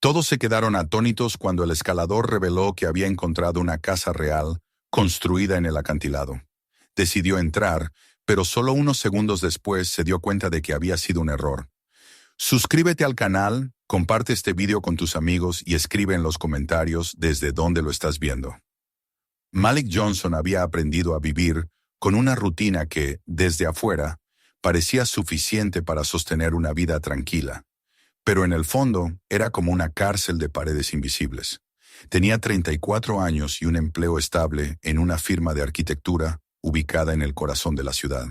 Todos se quedaron atónitos cuando el escalador reveló que había encontrado una casa real construida en el acantilado. Decidió entrar, pero solo unos segundos después se dio cuenta de que había sido un error. Suscríbete al canal, comparte este video con tus amigos y escribe en los comentarios desde dónde lo estás viendo. Malik Johnson había aprendido a vivir con una rutina que, desde afuera, parecía suficiente para sostener una vida tranquila. Pero en el fondo era como una cárcel de paredes invisibles. Tenía 34 años y un empleo estable en una firma de arquitectura ubicada en el corazón de la ciudad.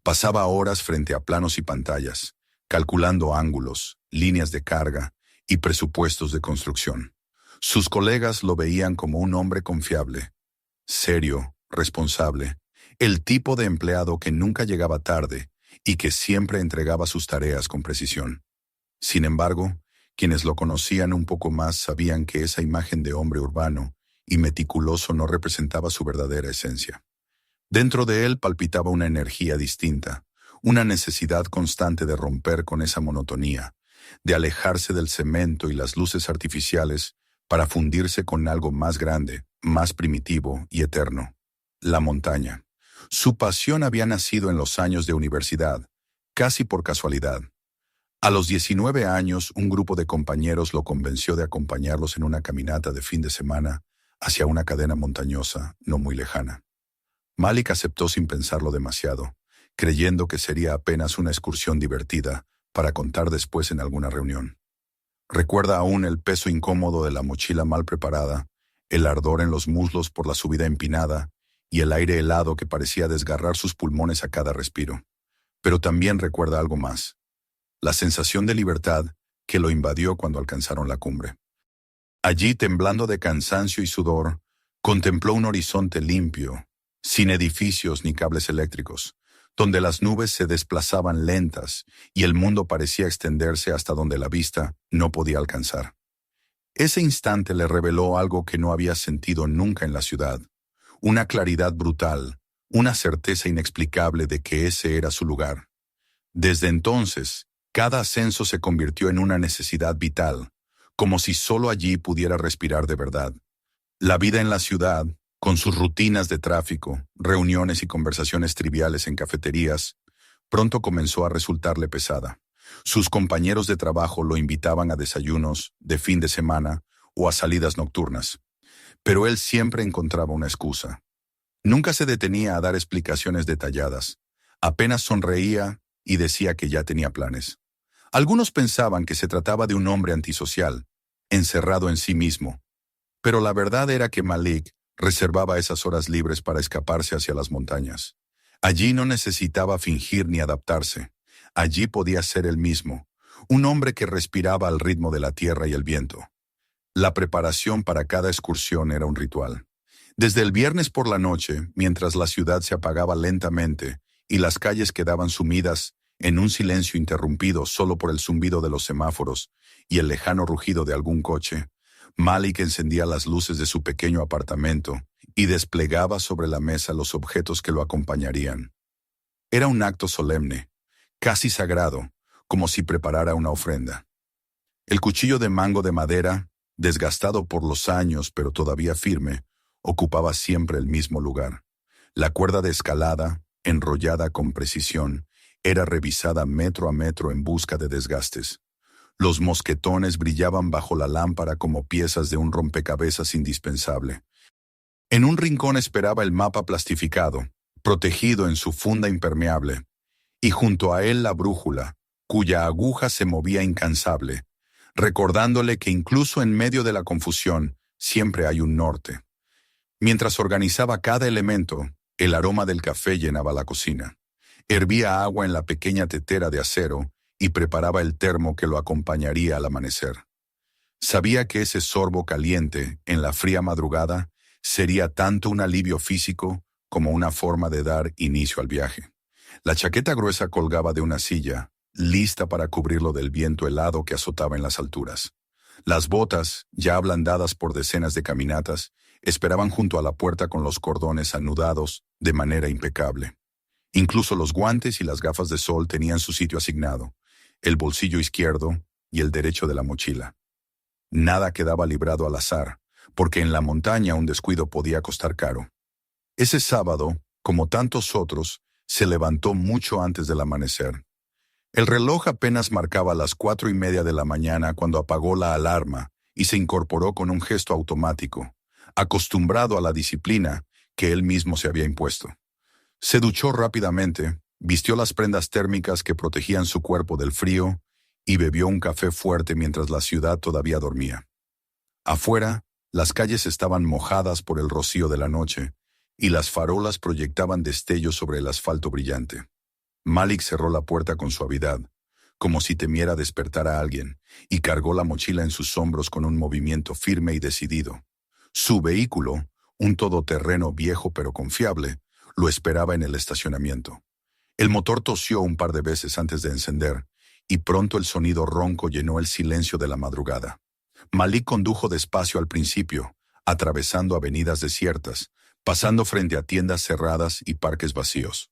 Pasaba horas frente a planos y pantallas, calculando ángulos, líneas de carga y presupuestos de construcción. Sus colegas lo veían como un hombre confiable, serio, responsable, el tipo de empleado que nunca llegaba tarde y que siempre entregaba sus tareas con precisión. Sin embargo, quienes lo conocían un poco más sabían que esa imagen de hombre urbano y meticuloso no representaba su verdadera esencia. Dentro de él palpitaba una energía distinta, una necesidad constante de romper con esa monotonía, de alejarse del cemento y las luces artificiales para fundirse con algo más grande, más primitivo y eterno: la montaña. Su pasión había nacido en los años de universidad, casi por casualidad. A los 19 años, un grupo de compañeros lo convenció de acompañarlos en una caminata de fin de semana hacia una cadena montañosa no muy lejana. Malik aceptó sin pensarlo demasiado, creyendo que sería apenas una excursión divertida para contar después en alguna reunión. Recuerda aún el peso incómodo de la mochila mal preparada, el ardor en los muslos por la subida empinada y el aire helado que parecía desgarrar sus pulmones a cada respiro. Pero también recuerda algo más: la sensación de libertad que lo invadió cuando alcanzaron la cumbre. Allí, temblando de cansancio y sudor, contempló un horizonte limpio, sin edificios ni cables eléctricos, donde las nubes se desplazaban lentas y el mundo parecía extenderse hasta donde la vista no podía alcanzar. Ese instante le reveló algo que no había sentido nunca en la ciudad: una claridad brutal, una certeza inexplicable de que ese era su lugar. Desde entonces, cada ascenso se convirtió en una necesidad vital, como si solo allí pudiera respirar de verdad. La vida en la ciudad, con sus rutinas de tráfico, reuniones y conversaciones triviales en cafeterías, pronto comenzó a resultarle pesada. Sus compañeros de trabajo lo invitaban a desayunos de fin de semana o a salidas nocturnas, pero él siempre encontraba una excusa. Nunca se detenía a dar explicaciones detalladas, apenas sonreía y decía que ya tenía planes. Algunos pensaban que se trataba de un hombre antisocial, encerrado en sí mismo, pero la verdad era que Malik reservaba esas horas libres para escaparse hacia las montañas. Allí no necesitaba fingir ni adaptarse. Allí podía ser él mismo, un hombre que respiraba al ritmo de la tierra y el viento. La preparación para cada excursión era un ritual. Desde el viernes por la noche, mientras la ciudad se apagaba lentamente y las calles quedaban sumidas en un silencio interrumpido solo por el zumbido de los semáforos y el lejano rugido de algún coche, Malik encendía las luces de su pequeño apartamento y desplegaba sobre la mesa los objetos que lo acompañarían. Era un acto solemne, casi sagrado, como si preparara una ofrenda. El cuchillo de mango de madera, desgastado por los años pero todavía firme, ocupaba siempre el mismo lugar. La cuerda de escalada, enrollada con precisión, era revisada metro a metro en busca de desgastes. Los mosquetones brillaban bajo la lámpara como piezas de un rompecabezas indispensable. En un rincón esperaba el mapa plastificado, protegido en su funda impermeable, y junto a él la brújula, cuya aguja se movía incansable, recordándole que incluso en medio de la confusión siempre hay un norte. Mientras organizaba cada elemento, el aroma del café llenaba la cocina. Hervía agua en la pequeña tetera de acero y preparaba el termo que lo acompañaría al amanecer. Sabía que ese sorbo caliente, en la fría madrugada, sería tanto un alivio físico como una forma de dar inicio al viaje. La chaqueta gruesa colgaba de una silla, lista para cubrirlo del viento helado que azotaba en las alturas. Las botas, ya ablandadas por decenas de caminatas, esperaban junto a la puerta con los cordones anudados de manera impecable. Incluso los guantes y las gafas de sol tenían su sitio asignado, el bolsillo izquierdo y el derecho de la mochila. Nada quedaba librado al azar, porque en la montaña un descuido podía costar caro. Ese sábado, como tantos otros, se levantó mucho antes del amanecer. El reloj apenas marcaba las 4:30 de la mañana cuando apagó la alarma y se incorporó con un gesto automático, acostumbrado a la disciplina que él mismo se había impuesto. Se duchó rápidamente, vistió las prendas térmicas que protegían su cuerpo del frío y bebió un café fuerte mientras la ciudad todavía dormía. Afuera, las calles estaban mojadas por el rocío de la noche y las farolas proyectaban destellos sobre el asfalto brillante. Malik cerró la puerta con suavidad, como si temiera despertar a alguien, y cargó la mochila en sus hombros con un movimiento firme y decidido. Su vehículo, un todoterreno viejo pero confiable, lo esperaba en el estacionamiento. El motor tosió un par de veces antes de encender, y pronto el sonido ronco llenó el silencio de la madrugada. Malik condujo despacio al principio, atravesando avenidas desiertas, pasando frente a tiendas cerradas y parques vacíos.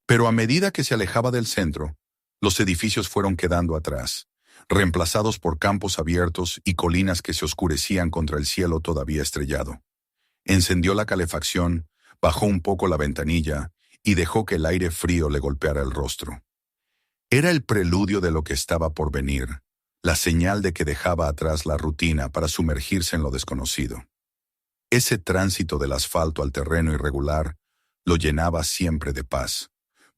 Pero a medida que se alejaba del centro, los edificios fueron quedando atrás, reemplazados por campos abiertos y colinas que se oscurecían contra el cielo todavía estrellado. Encendió la calefacción, bajó un poco la ventanilla y dejó que el aire frío le golpeara el rostro. Era el preludio de lo que estaba por venir, la señal de que dejaba atrás la rutina para sumergirse en lo desconocido. Ese tránsito del asfalto al terreno irregular lo llenaba siempre de paz.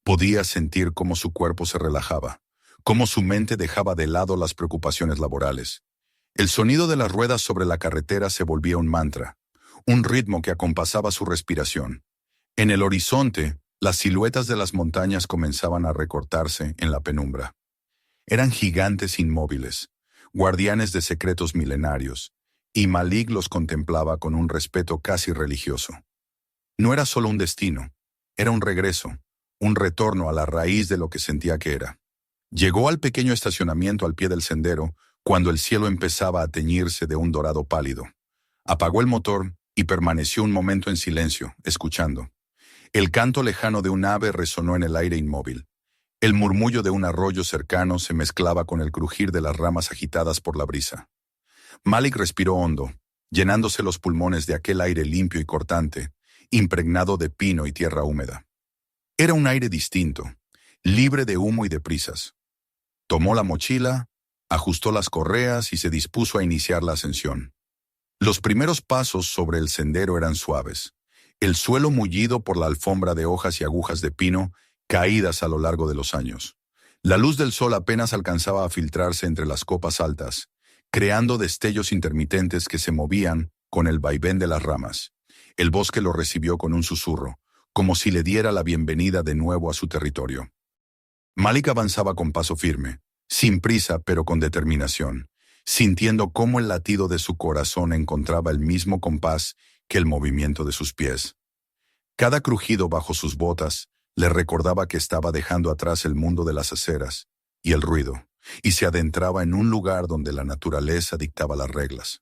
Podía sentir cómo su cuerpo se relajaba, cómo su mente dejaba de lado las preocupaciones laborales. El sonido de las ruedas sobre la carretera se volvía un mantra, un ritmo que acompasaba su respiración. En el horizonte, las siluetas de las montañas comenzaban a recortarse en la penumbra. Eran gigantes inmóviles, guardianes de secretos milenarios, y Malik los contemplaba con un respeto casi religioso. No era solo un destino, era un regreso, un retorno a la raíz de lo que sentía que era. Llegó al pequeño estacionamiento al pie del sendero cuando el cielo empezaba a teñirse de un dorado pálido. Apagó el motor y permaneció un momento en silencio, escuchando. El canto lejano de un ave resonó en el aire inmóvil. El murmullo de un arroyo cercano se mezclaba con el crujir de las ramas agitadas por la brisa. Malik respiró hondo, llenándose los pulmones de aquel aire limpio y cortante, impregnado de pino y tierra húmeda. Era un aire distinto, libre de humo y de prisas. Tomó la mochila, ajustó las correas y se dispuso a iniciar la ascensión. Los primeros pasos sobre el sendero eran suaves, el suelo mullido por la alfombra de hojas y agujas de pino caídas a lo largo de los años. La luz del sol apenas alcanzaba a filtrarse entre las copas altas, creando destellos intermitentes que se movían con el vaivén de las ramas. El bosque lo recibió con un susurro, como si le diera la bienvenida de nuevo a su territorio. Malik avanzaba con paso firme, sin prisa pero con determinación, sintiendo cómo el latido de su corazón encontraba el mismo compás que el movimiento de sus pies. Cada crujido bajo sus botas le recordaba que estaba dejando atrás el mundo de las aceras y el ruido, y se adentraba en un lugar donde la naturaleza dictaba las reglas.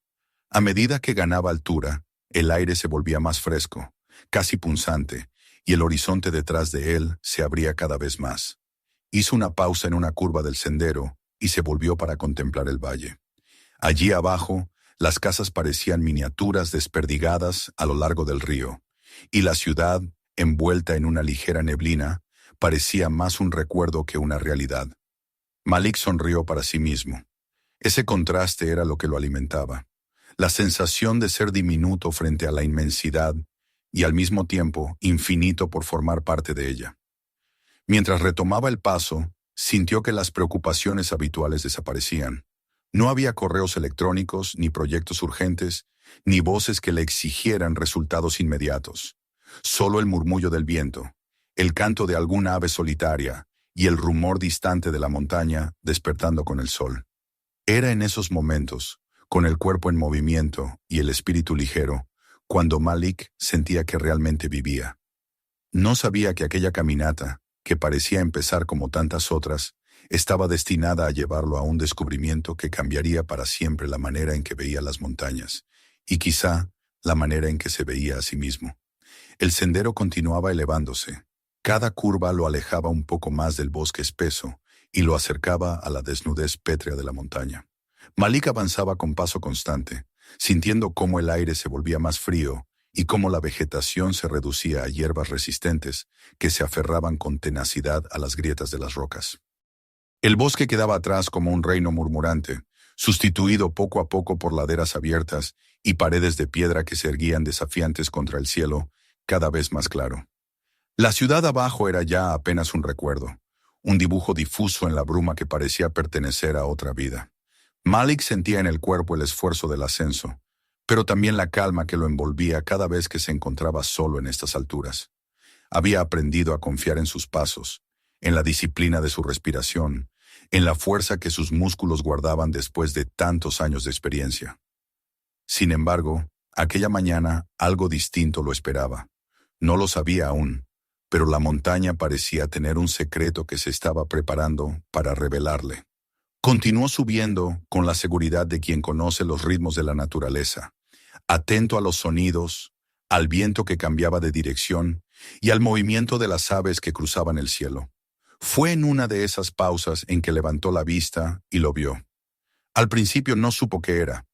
A medida que ganaba altura, el aire se volvía más fresco, casi punzante, y el horizonte detrás de él se abría cada vez más. Hizo una pausa en una curva del sendero y se volvió para contemplar el valle. Allí abajo, las casas parecían miniaturas desperdigadas a lo largo del río, y la ciudad, envuelta en una ligera neblina, parecía más un recuerdo que una realidad. Malik sonrió para sí mismo. Ese contraste era lo que lo alimentaba. La sensación de ser diminuto frente a la inmensidad y al mismo tiempo infinito por formar parte de ella. Mientras retomaba el paso, sintió que las preocupaciones habituales desaparecían. No había correos electrónicos, ni proyectos urgentes, ni voces que le exigieran resultados inmediatos. Solo el murmullo del viento, el canto de alguna ave solitaria y el rumor distante de la montaña despertando con el sol. Era en esos momentos, con el cuerpo en movimiento y el espíritu ligero, cuando Malik sentía que realmente vivía. No sabía que aquella caminata, que parecía empezar como tantas otras, estaba destinada a llevarlo a un descubrimiento que cambiaría para siempre la manera en que veía las montañas, y quizá la manera en que se veía a sí mismo. El sendero continuaba elevándose. Cada curva lo alejaba un poco más del bosque espeso y lo acercaba a la desnudez pétrea de la montaña. Malik avanzaba con paso constante, sintiendo cómo el aire se volvía más frío y cómo la vegetación se reducía a hierbas resistentes que se aferraban con tenacidad a las grietas de las rocas. El bosque quedaba atrás como un reino murmurante, sustituido poco a poco por laderas abiertas y paredes de piedra que se erguían desafiantes contra el cielo, cada vez más claro. La ciudad abajo era ya apenas un recuerdo, un dibujo difuso en la bruma que parecía pertenecer a otra vida. Malik sentía en el cuerpo el esfuerzo del ascenso, pero también la calma que lo envolvía cada vez que se encontraba solo en estas alturas. Había aprendido a confiar en sus pasos, en la disciplina de su respiración, en la fuerza que sus músculos guardaban después de tantos años de experiencia. Sin embargo, aquella mañana algo distinto lo esperaba. No lo sabía aún, pero la montaña parecía tener un secreto que se estaba preparando para revelarle. Continuó subiendo con la seguridad de quien conoce los ritmos de la naturaleza, atento a los sonidos, al viento que cambiaba de dirección y al movimiento de las aves que cruzaban el cielo. Fue en una de esas pausas en que levantó la vista y lo vio. Al principio no supo qué era.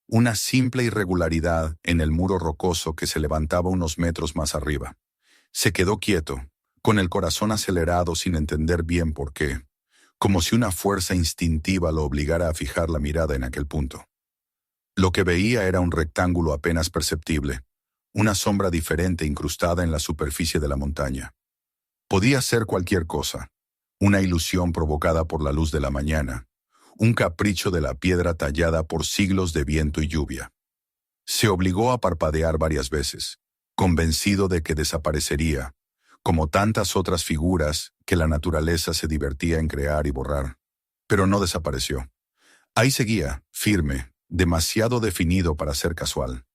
Una simple irregularidad en el muro rocoso que se levantaba unos metros más arriba. Se quedó quieto, con el corazón acelerado sin entender bien por qué, como si una fuerza instintiva lo obligara a fijar la mirada en aquel punto. Lo que veía era un rectángulo apenas perceptible, una sombra diferente incrustada en la superficie de la montaña. Podía ser cualquier cosa, una ilusión provocada por la luz de la mañana, un capricho de la piedra tallada por siglos de viento y lluvia. Se obligó a parpadear varias veces, convencido de que desaparecería, como tantas otras figuras que la naturaleza se divertía en crear y borrar. Pero no desapareció. Ahí seguía, firme, demasiado definido para ser casual.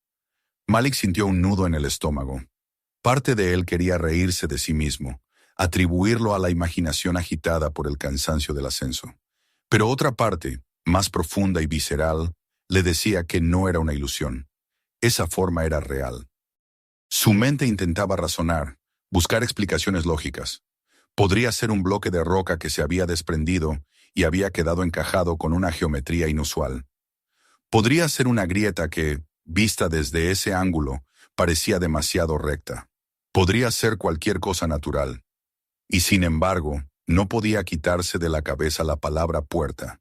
Malik sintió un nudo en el estómago. Parte de él quería reírse de sí mismo, atribuirlo a la imaginación agitada por el cansancio del ascenso. Pero otra parte, más profunda y visceral, le decía que no era una ilusión. Esa forma era real. Su mente intentaba razonar, buscar explicaciones lógicas. Podría ser un bloque de roca que se había desprendido y había quedado encajado con una geometría inusual. Podría ser una grieta que, vista desde ese ángulo, parecía demasiado recta. Podría ser cualquier cosa natural. Y sin embargo, no podía quitarse de la cabeza la palabra puerta.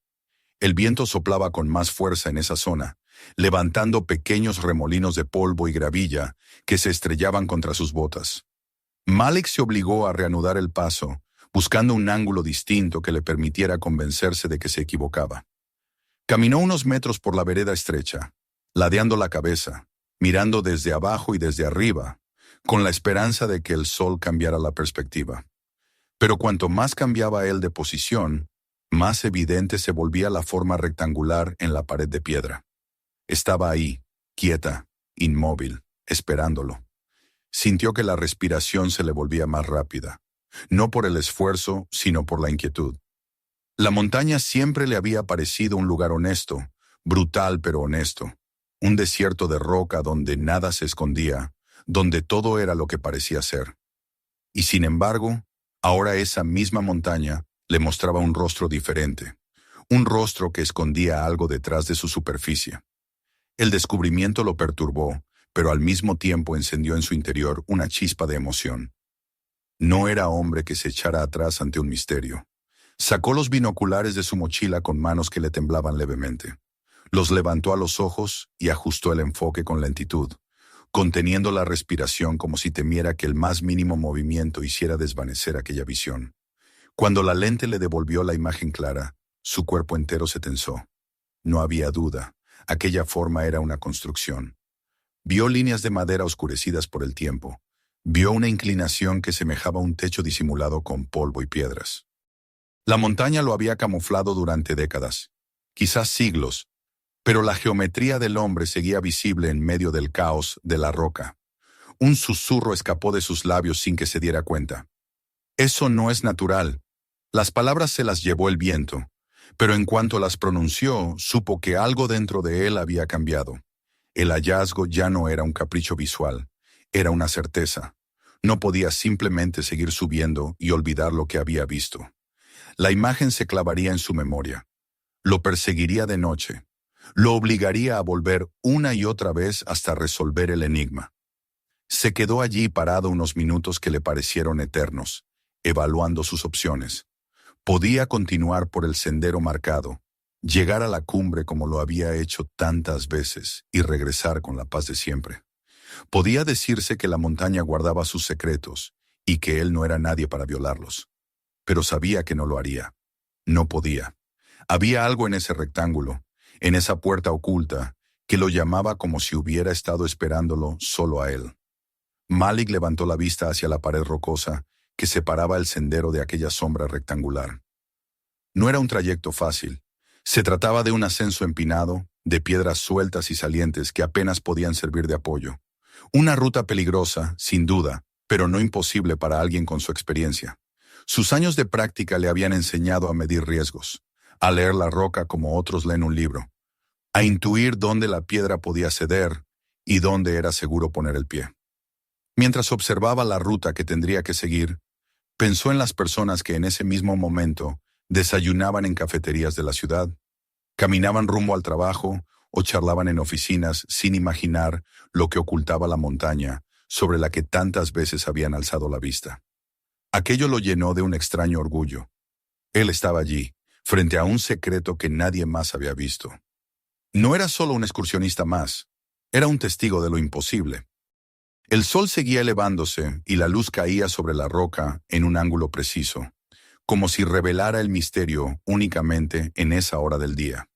El viento soplaba con más fuerza en esa zona, levantando pequeños remolinos de polvo y gravilla que se estrellaban contra sus botas. Malik se obligó a reanudar el paso, buscando un ángulo distinto que le permitiera convencerse de que se equivocaba. Caminó unos metros por la vereda estrecha, ladeando la cabeza, mirando desde abajo y desde arriba, con la esperanza de que el sol cambiara la perspectiva. Pero cuanto más cambiaba él de posición, más evidente se volvía la forma rectangular en la pared de piedra. Estaba ahí, quieta, inmóvil, esperándolo. Sintió que la respiración se le volvía más rápida, no por el esfuerzo, sino por la inquietud. La montaña siempre le había parecido un lugar honesto, brutal pero honesto, un desierto de roca donde nada se escondía, donde todo era lo que parecía ser. Y sin embargo, ahora esa misma montaña le mostraba un rostro diferente, un rostro que escondía algo detrás de su superficie. El descubrimiento lo perturbó, pero al mismo tiempo encendió en su interior una chispa de emoción. No era hombre que se echara atrás ante un misterio. Sacó los binoculares de su mochila con manos que le temblaban levemente. Los levantó a los ojos y ajustó el enfoque con lentitud, conteniendo la respiración como si temiera que el más mínimo movimiento hiciera desvanecer aquella visión. Cuando la lente le devolvió la imagen clara, su cuerpo entero se tensó. No había duda, aquella forma era una construcción. Vio líneas de madera oscurecidas por el tiempo. Vio una inclinación que semejaba un techo disimulado con polvo y piedras. La montaña lo había camuflado durante décadas, quizás siglos, pero la geometría del hombre seguía visible en medio del caos de la roca. Un susurro escapó de sus labios sin que se diera cuenta. Eso no es natural. Las palabras se las llevó el viento, pero en cuanto las pronunció, supo que algo dentro de él había cambiado. El hallazgo ya no era un capricho visual, era una certeza. No podía simplemente seguir subiendo y olvidar lo que había visto. La imagen se clavaría en su memoria. Lo perseguiría de noche. Lo obligaría a volver una y otra vez hasta resolver el enigma. Se quedó allí parado unos minutos que le parecieron eternos, evaluando sus opciones. Podía continuar por el sendero marcado, llegar a la cumbre como lo había hecho tantas veces y regresar con la paz de siempre. Podía decirse que la montaña guardaba sus secretos y que él no era nadie para violarlos. Pero sabía que no lo haría. No podía. Había algo en ese rectángulo, en esa puerta oculta, que lo llamaba como si hubiera estado esperándolo solo a él. Malik levantó la vista hacia la pared rocosa que separaba el sendero de aquella sombra rectangular. No era un trayecto fácil. Se trataba de un ascenso empinado, de piedras sueltas y salientes que apenas podían servir de apoyo. Una ruta peligrosa, sin duda, pero no imposible para alguien con su experiencia. Sus años de práctica le habían enseñado a medir riesgos, a leer la roca como otros leen un libro, a intuir dónde la piedra podía ceder y dónde era seguro poner el pie. Mientras observaba la ruta que tendría que seguir, pensó en las personas que en ese mismo momento desayunaban en cafeterías de la ciudad, caminaban rumbo al trabajo o charlaban en oficinas sin imaginar lo que ocultaba la montaña sobre la que tantas veces habían alzado la vista. Aquello lo llenó de un extraño orgullo. Él estaba allí, frente a un secreto que nadie más había visto. No era solo un excursionista más, era un testigo de lo imposible. El sol seguía elevándose y la luz caía sobre la roca en un ángulo preciso, como si revelara el misterio únicamente en esa hora del día.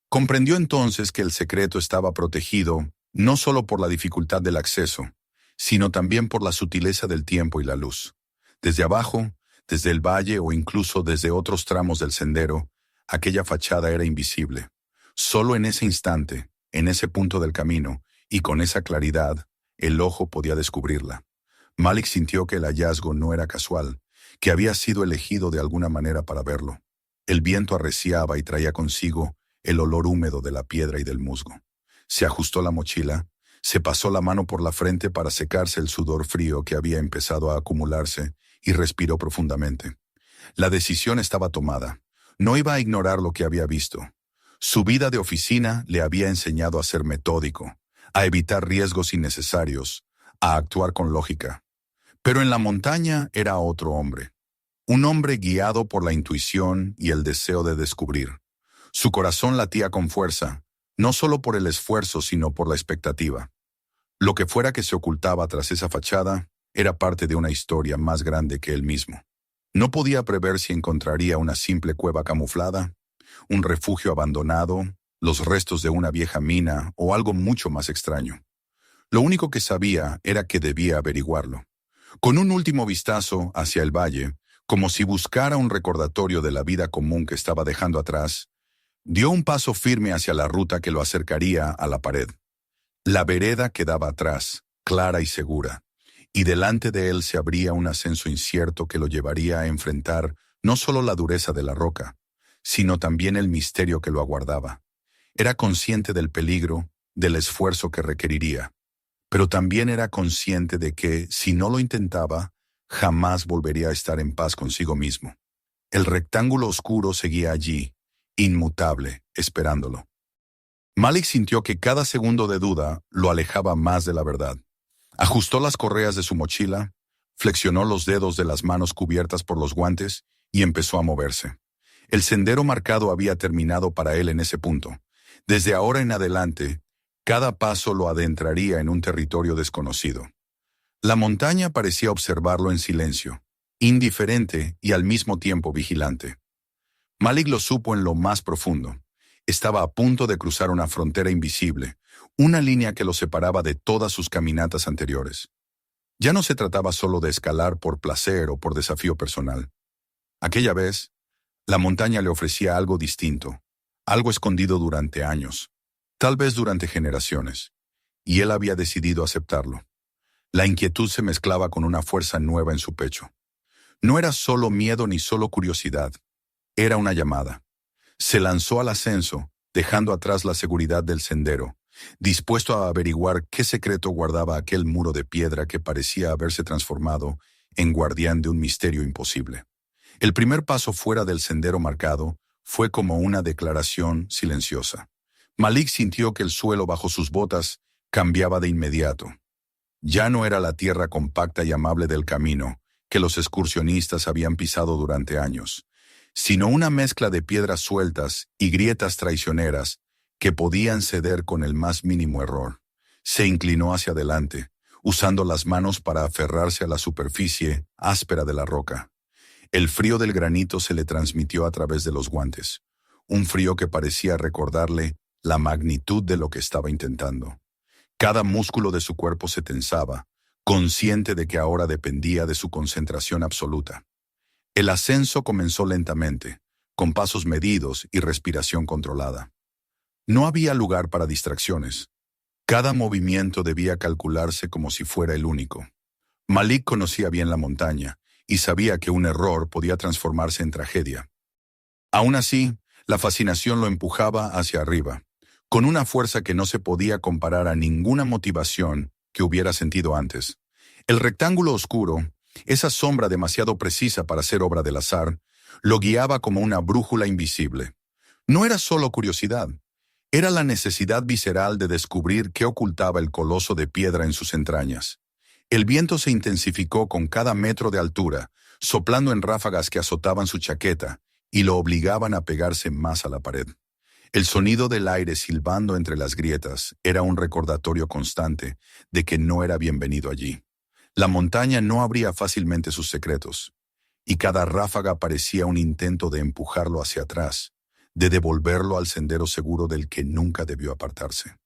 Comprendió entonces que el secreto estaba protegido no solo por la dificultad del acceso, sino también por la sutileza del tiempo y la luz. Desde abajo, desde el valle o incluso desde otros tramos del sendero, aquella fachada era invisible. Solo en ese instante, en ese punto del camino, y con esa claridad, el ojo podía descubrirla. Malik sintió que el hallazgo no era casual, que había sido elegido de alguna manera para verlo. El viento arreciaba y traía consigo el olor húmedo de la piedra y del musgo. Se ajustó la mochila, se pasó la mano por la frente para secarse el sudor frío que había empezado a acumularse y respiró profundamente. La decisión estaba tomada. No iba a ignorar lo que había visto. Su vida de oficina le había enseñado a ser metódico, a evitar riesgos innecesarios, a actuar con lógica. Pero en la montaña era otro hombre. Un hombre guiado por la intuición y el deseo de descubrir. Su corazón latía con fuerza, no solo por el esfuerzo, sino por la expectativa. Lo que fuera que se ocultaba tras esa fachada era parte de una historia más grande que él mismo. No podía prever si encontraría una simple cueva camuflada, un refugio abandonado, los restos de una vieja mina o algo mucho más extraño. Lo único que sabía era que debía averiguarlo. Con un último vistazo hacia el valle, como si buscara un recordatorio de la vida común que estaba dejando atrás, dio un paso firme hacia la ruta que lo acercaría a la pared. La vereda quedaba atrás, clara y segura, y delante de él se abría un ascenso incierto que lo llevaría a enfrentar no solo la dureza de la roca, sino también el misterio que lo aguardaba. Era consciente del peligro, del esfuerzo que requeriría, pero también era consciente de que, si no lo intentaba, jamás volvería a estar en paz consigo mismo. El rectángulo oscuro seguía allí, inmutable, esperándolo. Malik sintió que cada segundo de duda lo alejaba más de la verdad. Ajustó las correas de su mochila, flexionó los dedos de las manos cubiertas por los guantes y empezó a moverse. El sendero marcado había terminado para él en ese punto. Desde ahora en adelante, cada paso lo adentraría en un territorio desconocido. La montaña parecía observarlo en silencio, indiferente y al mismo tiempo vigilante. Malik lo supo en lo más profundo. Estaba a punto de cruzar una frontera invisible, una línea que lo separaba de todas sus caminatas anteriores. Ya no se trataba solo de escalar por placer o por desafío personal. Aquella vez, la montaña le ofrecía algo distinto, algo escondido durante años, tal vez durante generaciones, y él había decidido aceptarlo. La inquietud se mezclaba con una fuerza nueva en su pecho. No era solo miedo ni solo curiosidad, era una llamada. Se lanzó al ascenso, dejando atrás la seguridad del sendero, dispuesto a averiguar qué secreto guardaba aquel muro de piedra que parecía haberse transformado en guardián de un misterio imposible. El primer paso fuera del sendero marcado Fue como una declaración silenciosa. Malik sintió que el suelo bajo sus botas cambiaba de inmediato. Ya no era la tierra compacta y amable del camino que los excursionistas habían pisado durante años, sino una mezcla de piedras sueltas y grietas traicioneras que podían ceder con el más mínimo error. Se inclinó hacia adelante, usando las manos para aferrarse a la superficie áspera de la roca. El frío del granito se le transmitió a través de los guantes, un frío que parecía recordarle la magnitud de lo que estaba intentando. Cada músculo de su cuerpo se tensaba, consciente de que ahora dependía de su concentración absoluta. El ascenso comenzó lentamente, con pasos medidos y respiración controlada. No había lugar para distracciones. Cada movimiento debía calcularse como si fuera el único. Malik conocía bien la montaña y sabía que un error podía transformarse en tragedia. Aún así, la fascinación lo empujaba hacia arriba, con una fuerza que no se podía comparar a ninguna motivación que hubiera sentido antes. El rectángulo oscuro, esa sombra demasiado precisa para ser obra del azar, lo guiaba como una brújula invisible. No era solo curiosidad, era la necesidad visceral de descubrir qué ocultaba el coloso de piedra en sus entrañas. El viento se intensificó con cada metro de altura, soplando en ráfagas que azotaban su chaqueta y lo obligaban a pegarse más a la pared. El sonido del aire silbando entre las grietas era un recordatorio constante de que no era bienvenido allí. La montaña no abría fácilmente sus secretos, y cada ráfaga parecía un intento de empujarlo hacia atrás, de devolverlo al sendero seguro del que nunca debió apartarse.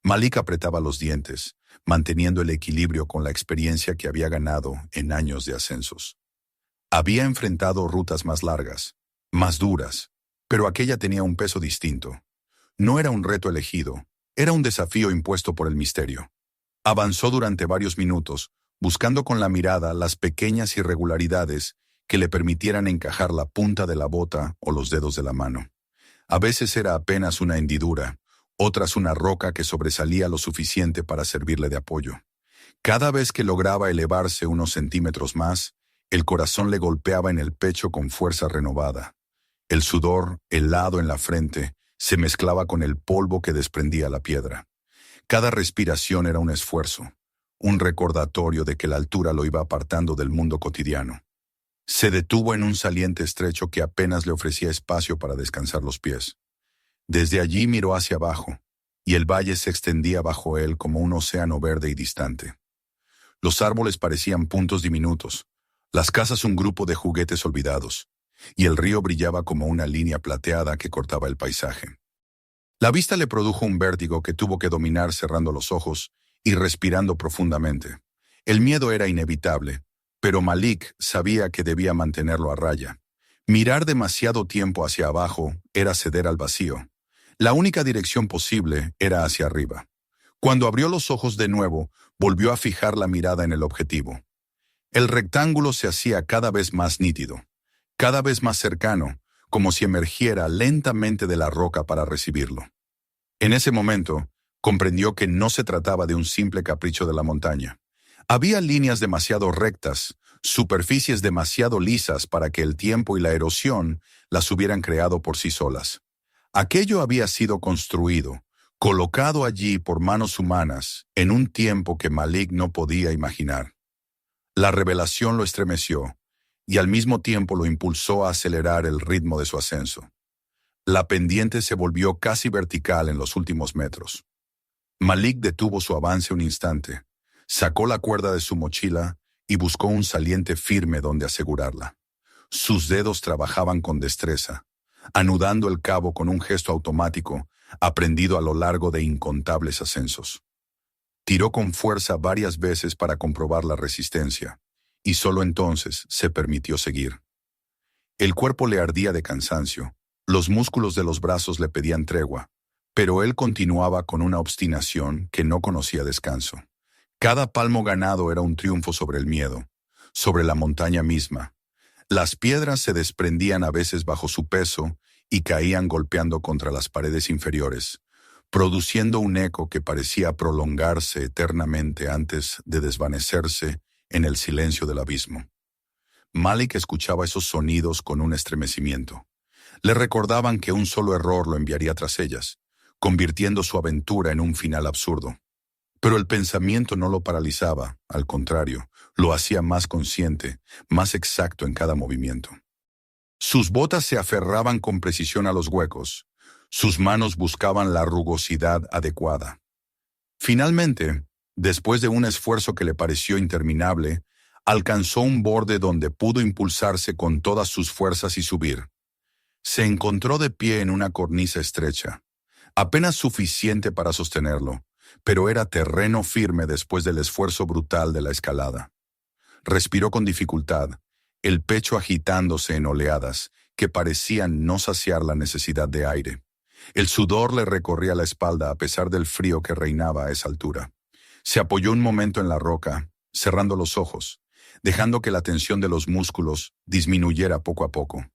Malik apretaba los dientes, manteniendo el equilibrio con la experiencia que había ganado en años de ascensos. Había enfrentado rutas más largas, más duras, pero aquella tenía un peso distinto. No era un reto elegido, era un desafío impuesto por el misterio. Avanzó durante varios minutos, buscando con la mirada las pequeñas irregularidades que le permitieran encajar la punta de la bota o los dedos de la mano. A veces era apenas una hendidura, otras una roca que sobresalía lo suficiente para servirle de apoyo. Cada vez que lograba elevarse unos centímetros más, el corazón le golpeaba en el pecho con fuerza renovada. El sudor, helado en la frente, se mezclaba con el polvo que desprendía la piedra. Cada respiración era un esfuerzo, un recordatorio de que la altura lo iba apartando del mundo cotidiano. Se detuvo en un saliente estrecho que apenas le ofrecía espacio para descansar los pies. Desde allí miró hacia abajo, y el valle se extendía bajo él como un océano verde y distante. Los árboles parecían puntos diminutos, las casas un grupo de juguetes olvidados, y el río brillaba como una línea plateada que cortaba el paisaje. La vista le produjo un vértigo que tuvo que dominar cerrando los ojos y respirando profundamente. El miedo era inevitable, pero Malik sabía que debía mantenerlo a raya. Mirar demasiado tiempo hacia abajo era ceder al vacío. La única dirección posible era hacia arriba. Cuando abrió los ojos de nuevo, volvió a fijar la mirada en el objetivo. El rectángulo se hacía cada vez más nítido, cada vez más cercano, como si emergiera lentamente de la roca para recibirlo. En ese momento, comprendió que no se trataba de un simple capricho de la montaña. Había líneas demasiado rectas, superficies demasiado lisas para que el tiempo y la erosión las hubieran creado por sí solas. Aquello había sido construido, colocado allí por manos humanas, en un tiempo que Malik no podía imaginar. La revelación lo estremeció, y al mismo tiempo lo impulsó a acelerar el ritmo de su ascenso. La pendiente se volvió casi vertical en los últimos metros. Malik detuvo su avance un instante, sacó la cuerda de su mochila y buscó un saliente firme donde asegurarla. Sus dedos trabajaban con destreza, anudando el cabo con un gesto automático aprendido a lo largo de incontables ascensos. Tiró con fuerza varias veces para comprobar la resistencia, y solo entonces se permitió seguir. El cuerpo le ardía de cansancio, los músculos de los brazos le pedían tregua, pero él continuaba con una obstinación que no conocía descanso. Cada palmo ganado era un triunfo sobre el miedo, sobre la montaña misma. Las piedras se desprendían a veces bajo su peso y caían golpeando contra las paredes inferiores, produciendo un eco que parecía prolongarse eternamente antes de desvanecerse en el silencio del abismo. Malik escuchaba esos sonidos con un estremecimiento. Le recordaban que un solo error lo enviaría tras ellas, convirtiendo su aventura en un final absurdo. Pero el pensamiento no lo paralizaba, al contrario, lo hacía más consciente, más exacto en cada movimiento. Sus botas se aferraban con precisión a los huecos, sus manos buscaban la rugosidad adecuada. Finalmente, después de un esfuerzo que le pareció interminable, alcanzó un borde donde pudo impulsarse con todas sus fuerzas y subir. Se encontró de pie en una cornisa estrecha, apenas suficiente para sostenerlo, pero era terreno firme después del esfuerzo brutal de la escalada. Respiró con dificultad, el pecho agitándose en oleadas que parecían no saciar la necesidad de aire. El sudor le recorría la espalda a pesar del frío que reinaba a esa altura. Se apoyó un momento en la roca, cerrando los ojos, dejando que la tensión de los músculos disminuyera poco a poco.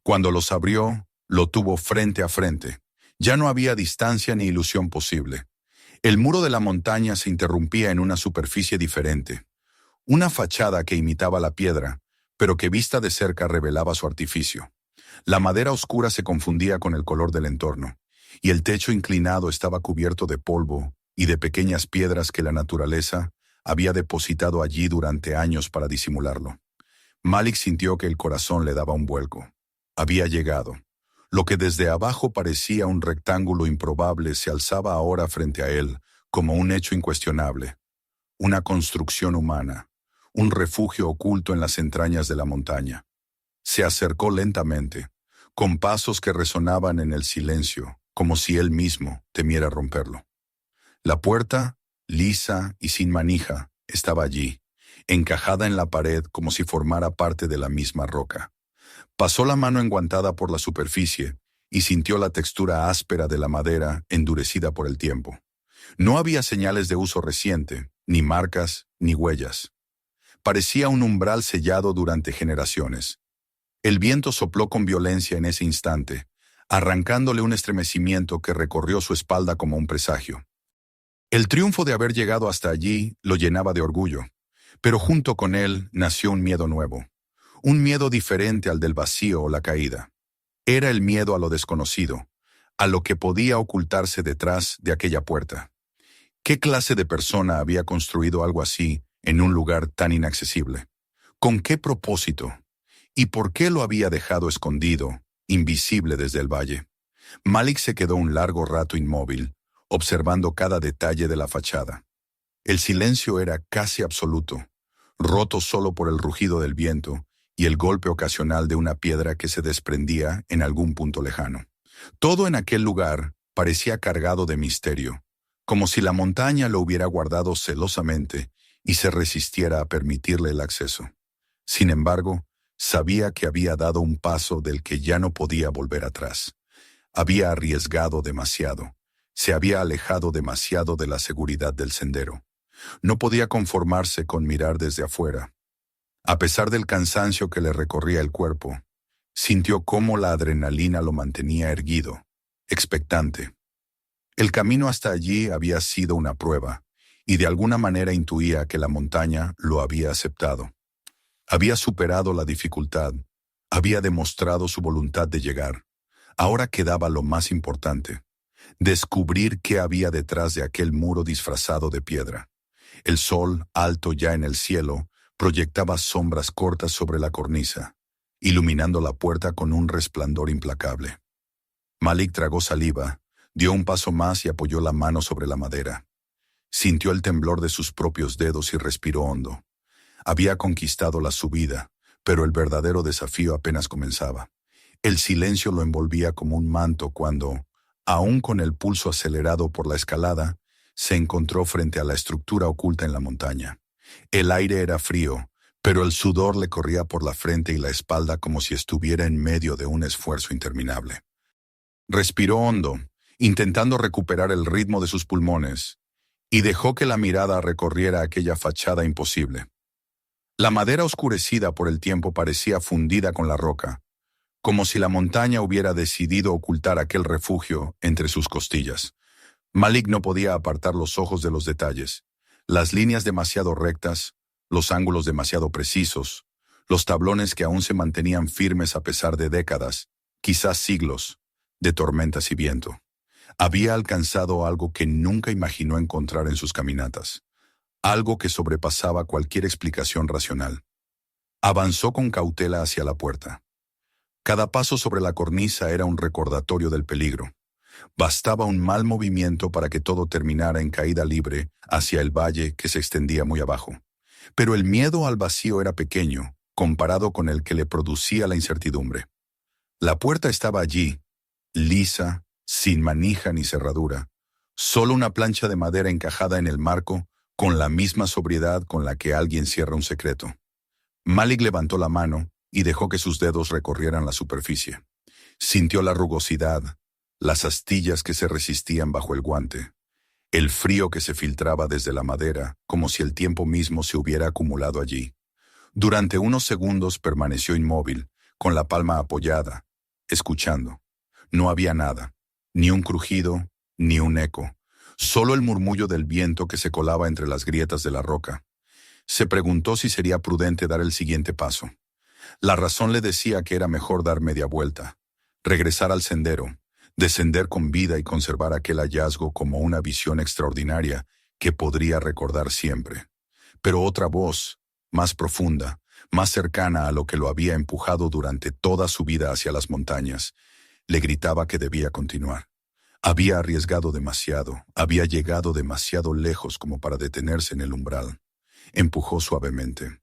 Cuando los abrió, lo tuvo frente a frente. Ya no había distancia ni ilusión posible. El muro de la montaña se interrumpía en una superficie diferente, una fachada que imitaba la piedra, pero que vista de cerca revelaba su artificio. La madera oscura se confundía con el color del entorno, y el techo inclinado estaba cubierto de polvo y de pequeñas piedras que la naturaleza había depositado allí durante años para disimularlo. Malik sintió que el corazón le daba un vuelco. Había llegado. Lo que desde abajo parecía un rectángulo improbable se alzaba ahora frente a él como un hecho incuestionable. Una construcción humana, un refugio oculto en las entrañas de la montaña. Se acercó lentamente, con pasos que resonaban en el silencio, como si él mismo temiera romperlo. La puerta, lisa y sin manija, estaba allí, encajada en la pared como si formara parte de la misma roca. Pasó la mano enguantada por la superficie y sintió la textura áspera de la madera endurecida por el tiempo. No había señales de uso reciente, ni marcas, ni huellas. Parecía un umbral sellado durante generaciones. El viento sopló con violencia en ese instante, arrancándole un estremecimiento que recorrió su espalda como un presagio. El triunfo de haber llegado hasta allí lo llenaba de orgullo, pero junto con él nació un miedo nuevo, un miedo diferente al del vacío o la caída. Era el miedo a lo desconocido, a lo que podía ocultarse detrás de aquella puerta. ¿Qué clase de persona había construido algo así en un lugar tan inaccesible? ¿Con qué propósito? ¿Y por qué lo había dejado escondido, invisible desde el valle? Malik se quedó un largo rato inmóvil, observando cada detalle de la fachada. El silencio era casi absoluto, roto solo por el rugido del viento y el golpe ocasional de una piedra que se desprendía en algún punto lejano. Todo en aquel lugar parecía cargado de misterio, como si la montaña lo hubiera guardado celosamente y se resistiera a permitirle el acceso. Sin embargo, sabía que había dado un paso del que ya no podía volver atrás. Había arriesgado demasiado. Se había alejado demasiado de la seguridad del sendero. No podía conformarse con mirar desde afuera. A pesar del cansancio que le recorría el cuerpo, sintió cómo la adrenalina lo mantenía erguido, expectante. El camino hasta allí había sido una prueba, y de alguna manera intuía que la montaña lo había aceptado. Había superado la dificultad, había demostrado su voluntad de llegar. Ahora quedaba lo más importante, descubrir qué había detrás de aquel muro disfrazado de piedra. El sol, alto ya en el cielo, proyectaba sombras cortas sobre la cornisa, iluminando la puerta con un resplandor implacable. Malik tragó saliva, dio un paso más y apoyó la mano sobre la madera. Sintió el temblor de sus propios dedos y respiró hondo. Había conquistado la subida, pero el verdadero desafío apenas comenzaba. El silencio lo envolvía como un manto cuando, aún con el pulso acelerado por la escalada, se encontró frente a la estructura oculta en la montaña. El aire era frío, pero el sudor le corría por la frente y la espalda como si estuviera en medio de un esfuerzo interminable. Respiró hondo, intentando recuperar el ritmo de sus pulmones, y dejó que la mirada recorriera aquella fachada imposible. La madera oscurecida por el tiempo parecía fundida con la roca, como si la montaña hubiera decidido ocultar aquel refugio entre sus costillas. Malik no podía apartar los ojos de los detalles, las líneas demasiado rectas, los ángulos demasiado precisos, los tablones que aún se mantenían firmes a pesar de décadas, quizás siglos, de tormentas y viento. Había alcanzado algo que nunca imaginó encontrar en sus caminatas, algo que sobrepasaba cualquier explicación racional. Avanzó con cautela hacia la puerta. Cada paso sobre la cornisa era un recordatorio del peligro. Bastaba un mal movimiento para que todo terminara en caída libre hacia el valle que se extendía muy abajo. Pero el miedo al vacío era pequeño, comparado con el que le producía la incertidumbre. La puerta estaba allí, lisa, sin manija ni cerradura, solo una plancha de madera encajada en el marco, con la misma sobriedad con la que alguien cierra un secreto. Malik levantó la mano y dejó que sus dedos recorrieran la superficie. Sintió la rugosidad, las astillas que se resistían bajo el guante, el frío que se filtraba desde la madera, como si el tiempo mismo se hubiera acumulado allí. Durante unos segundos permaneció inmóvil, con la palma apoyada, escuchando. No había nada, ni un crujido, ni un eco, solo el murmullo del viento que se colaba entre las grietas de la roca. Se preguntó si sería prudente dar el siguiente paso. La razón le decía que era mejor dar media vuelta, regresar al sendero, descender con vida y conservar aquel hallazgo como una visión extraordinaria que podría recordar siempre. Pero otra voz, más profunda, más cercana a lo que lo había empujado durante toda su vida hacia las montañas, le gritaba que debía continuar. Había arriesgado demasiado, había llegado demasiado lejos como para detenerse en el umbral. Empujó suavemente.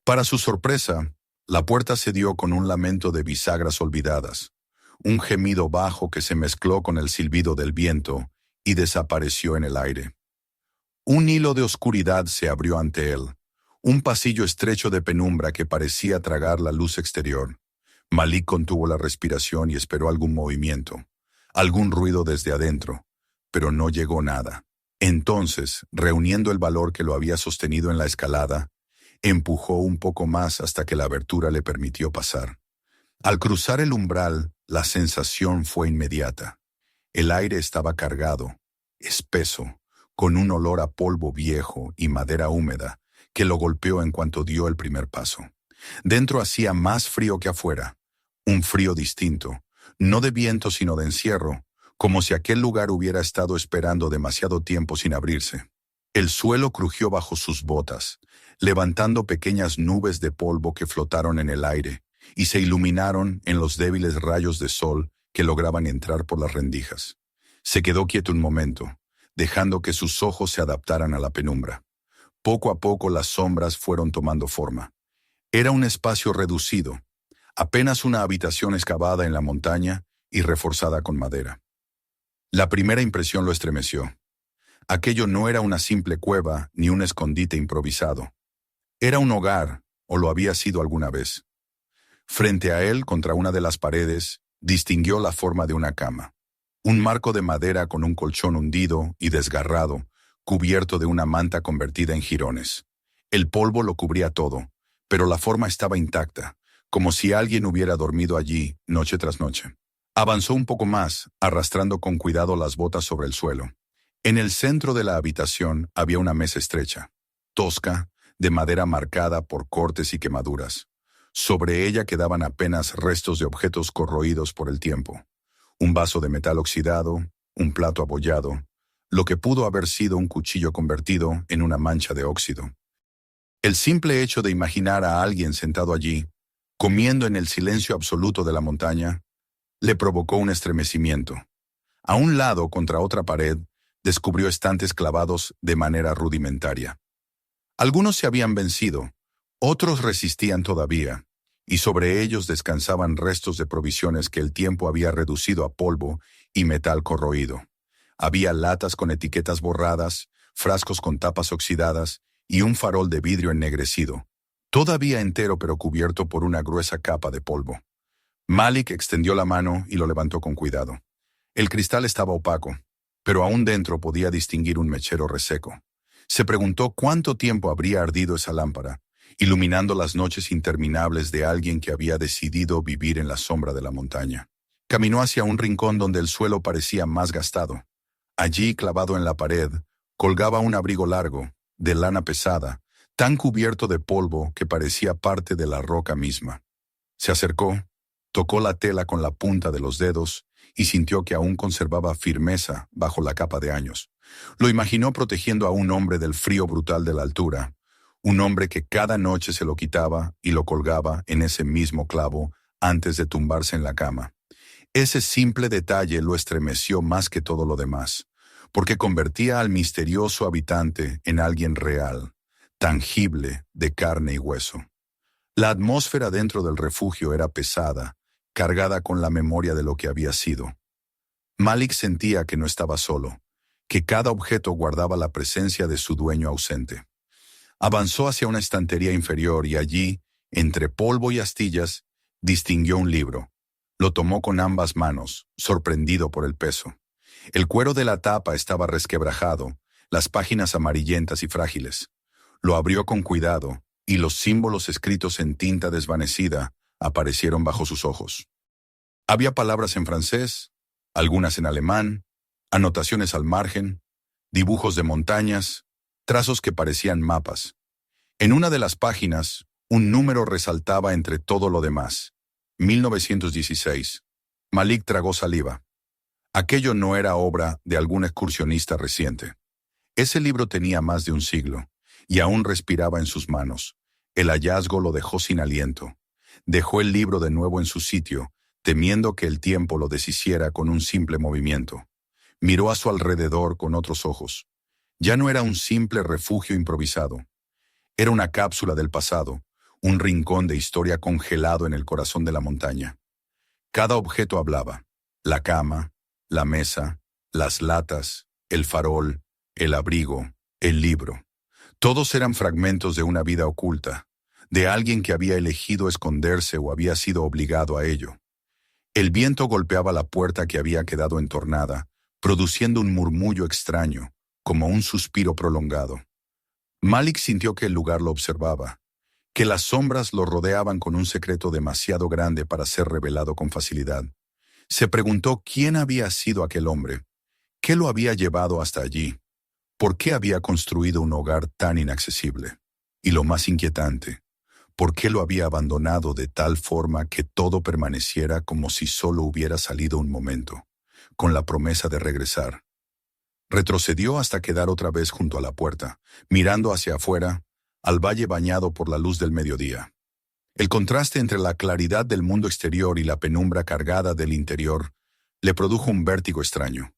Para su sorpresa, la puerta cedió con un lamento de bisagras olvidadas, un gemido bajo que se mezcló con el silbido del viento y desapareció en el aire. Un hilo de oscuridad se abrió ante él, un pasillo estrecho de penumbra que parecía tragar la luz exterior. Malik contuvo la respiración y esperó algún movimiento, algún ruido desde adentro, pero no llegó nada. Entonces, reuniendo el valor que lo había sostenido en la escalada, empujó un poco más hasta que la abertura le permitió pasar. Al cruzar el umbral, la sensación fue inmediata. El aire estaba cargado, espeso, con un olor a polvo viejo y madera húmeda que lo golpeó en cuanto dio el primer paso. Dentro hacía más frío que afuera, un frío distinto, no de viento sino de encierro, como si aquel lugar hubiera estado esperando demasiado tiempo sin abrirse. El suelo crujió bajo sus botas, levantando pequeñas nubes de polvo que flotaron en el aire y se iluminaron en los débiles rayos de sol que lograban entrar por las rendijas. Se quedó quieto un momento, dejando que sus ojos se adaptaran a la penumbra. Poco a poco las sombras fueron tomando forma. Era un espacio reducido, apenas una habitación excavada en la montaña y reforzada con madera. La primera impresión lo estremeció. Aquello no era una simple cueva ni un escondite improvisado. Era un hogar, o lo había sido alguna vez. Frente a él, contra una de las paredes, distinguió la forma de una cama. Un marco de madera con un colchón hundido y desgarrado, cubierto de una manta convertida en jirones. El polvo lo cubría todo, pero la forma estaba intacta, como si alguien hubiera dormido allí noche tras noche. Avanzó un poco más, arrastrando con cuidado las botas sobre el suelo. En el centro de la habitación había una mesa estrecha, tosca, de madera marcada por cortes y quemaduras. Sobre ella quedaban apenas restos de objetos corroídos por el tiempo. Un vaso de metal oxidado, un plato abollado, lo que pudo haber sido un cuchillo convertido en una mancha de óxido. El simple hecho de imaginar a alguien sentado allí, comiendo en el silencio absoluto de la montaña, le provocó un estremecimiento. A un lado, contra otra pared, descubrió estantes clavados de manera rudimentaria. Algunos se habían vencido, otros resistían todavía, y sobre ellos descansaban restos de provisiones que el tiempo había reducido a polvo y metal corroído. Había latas con etiquetas borradas, frascos con tapas oxidadas y un farol de vidrio ennegrecido, todavía entero pero cubierto por una gruesa capa de polvo. Malik extendió la mano y lo levantó con cuidado. El cristal estaba opaco, pero aún dentro podía distinguir un mechero reseco. Se preguntó cuánto tiempo habría ardido esa lámpara, iluminando las noches interminables de alguien que había decidido vivir en la sombra de la montaña. Caminó hacia un rincón donde el suelo parecía más gastado. Allí, clavado en la pared, colgaba un abrigo largo, de lana pesada, tan cubierto de polvo que parecía parte de la roca misma. Se acercó, Tocó la tela con la punta de los dedos y sintió que aún conservaba firmeza bajo la capa de años. Lo imaginó protegiendo a un hombre del frío brutal de la altura, un hombre que cada noche se lo quitaba y lo colgaba en ese mismo clavo antes de tumbarse en la cama. Ese simple detalle lo estremeció más que todo lo demás, porque convertía al misterioso habitante en alguien real, tangible, de carne y hueso. La atmósfera dentro del refugio era pesada, cargada con la memoria de lo que había sido. Malik sentía que no estaba solo, que cada objeto guardaba la presencia de su dueño ausente. Avanzó hacia una estantería inferior y allí, entre polvo y astillas, distinguió un libro. Lo tomó con ambas manos, sorprendido por el peso. El cuero de la tapa estaba resquebrajado, las páginas amarillentas y frágiles. Lo abrió con cuidado, y los símbolos escritos en tinta desvanecida aparecieron bajo sus ojos. Había palabras en francés, algunas en alemán, anotaciones al margen, dibujos de montañas, trazos que parecían mapas. En una de las páginas, un número resaltaba entre todo lo demás. 1916. Malik tragó saliva. Aquello no era obra de algún excursionista reciente. Ese libro tenía más de un siglo, y aún respiraba en sus manos. El hallazgo lo dejó sin aliento. Dejó el libro de nuevo en su sitio, temiendo que el tiempo lo deshiciera con un simple movimiento. Miró a su alrededor con otros ojos. Ya no era un simple refugio improvisado. Era una cápsula del pasado, un rincón de historia congelado en el corazón de la montaña. Cada objeto hablaba: la cama, la mesa, las latas, el farol, el abrigo, el libro. Todos eran fragmentos de una vida oculta, de alguien que había elegido esconderse o había sido obligado a ello. El viento golpeaba la puerta que había quedado entornada, produciendo un murmullo extraño, como un suspiro prolongado. Malik sintió que el lugar lo observaba, que las sombras lo rodeaban con un secreto demasiado grande para ser revelado con facilidad. Se preguntó quién había sido aquel hombre, qué lo había llevado hasta allí, por qué había construido un hogar tan inaccesible. Y lo más inquietante, por qué lo había abandonado de tal forma que todo permaneciera como si solo hubiera salido un momento, con la promesa de regresar. Retrocedió hasta quedar otra vez junto a la puerta, mirando hacia afuera, al valle bañado por la luz del mediodía. El contraste entre la claridad del mundo exterior y la penumbra cargada del interior le produjo un vértigo extraño.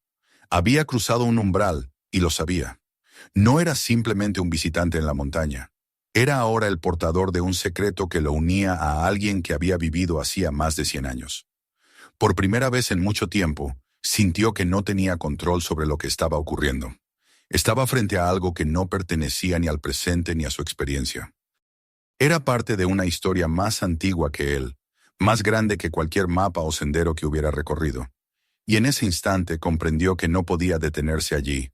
Había cruzado un umbral, y lo sabía. No era simplemente un visitante en la montaña. Era ahora el portador de un secreto que lo unía a alguien que había vivido hacía más de 100 años. Por primera vez en mucho tiempo, sintió que no tenía control sobre lo que estaba ocurriendo. Estaba frente a algo que no pertenecía ni al presente ni a su experiencia. Era parte de una historia más antigua que él, más grande que cualquier mapa o sendero que hubiera recorrido. Y en ese instante comprendió que no podía detenerse allí.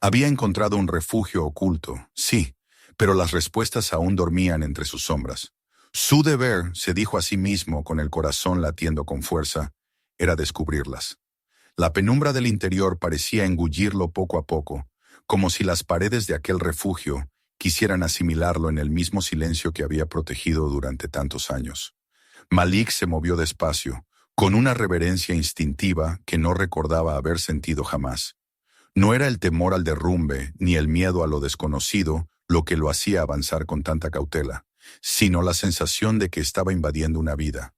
Había encontrado un refugio oculto, sí, pero las respuestas aún dormían entre sus sombras. Su deber, se dijo a sí mismo con el corazón latiendo con fuerza, era descubrirlas. La penumbra del interior parecía engullirlo poco a poco, como si las paredes de aquel refugio quisieran asimilarlo en el mismo silencio que había protegido durante tantos años. Malik se movió despacio, con una reverencia instintiva que no recordaba haber sentido jamás. No era el temor al derrumbe ni el miedo a lo desconocido lo que lo hacía avanzar con tanta cautela, sino la sensación de que estaba invadiendo una vida,